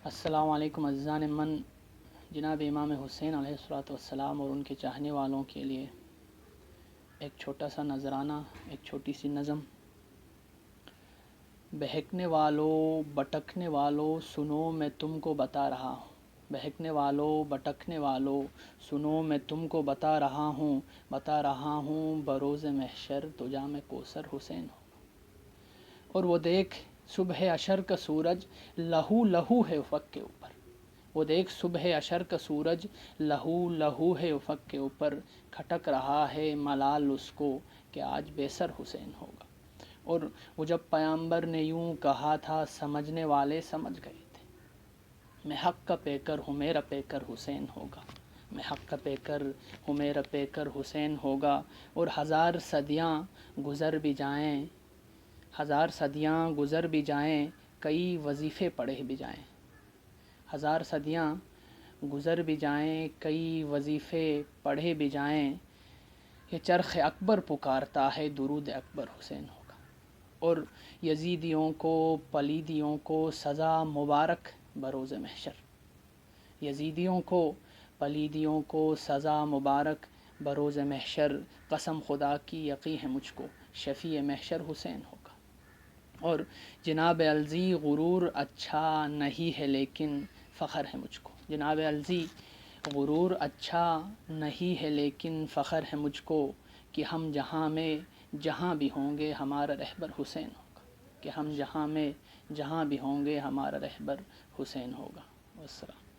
السلام علیکم عزیزان من، جناب امام حسین علیہ الصلوۃ والسلام اور ان کے چاہنے والوں کے لیے ایک چھوٹا سا نذرانہ، ایک چھوٹی سی نظم۔ بہکنے والوں بٹکنے والوں سنو میں تم کو بتا رہا ہوں، بہکنے والوں بٹکنے والوں سنو میں تم کو بتا رہا ہوں بروز محشر تو جام کوثر حسین ہو۔ اور وہ دیکھ صبح عشر کا سورج لہو لہو ہے افق کے اوپر، وہ دیکھ صبح عشر کا سورج لہو لہو ہے افق کے اوپر، کھٹک رہا ہے ملال اس کو کہ آج بے سر حسین ہوگا۔ اور وہ جب پیامبر نے یوں کہا تھا سمجھنے والے سمجھ گئے تھے، میں حق کا پیکر ہوں میرا پیکر حسین ہوگا، میں حق کا پیکر ہوں میرا پیکر حسین ہوگا۔ اور ہزار صدیاں گزر بھی جائیں، ہزار صدیاں گزر بھی جائیں، کئی وظیفے پڑھے بھی جائیں، ہزار صدیاں گزر بھی جائیں، کئی وظیفے پڑھے بھی جائیں، یہ چرخ اکبر پکارتا ہے درود اکبر حسین ہوگا۔ اور یزیدیوں کو پلیدیوں کو سزا مبارک بروز محشر، یزیدیوں کو پلیدیوں کو سزا مبارک بروز محشر، قسم خدا کی یقین ہے مجھ کو شفیع محشر حسین ہوگا۔ اور جناب الزی غرور اچھا نہیں ہے لیکن فخر ہے مجھ کو، جناب الزی غرور اچھا نہیں ہے لیکن فخر ہے مجھ کو کہ ہم جہاں میں جہاں بھی ہوں گے ہمارا رہبر حسین ہوگا، کہ ہم جہاں میں جہاں بھی ہوں گے ہمارا رہبر حسین ہوگا۔ والسلام۔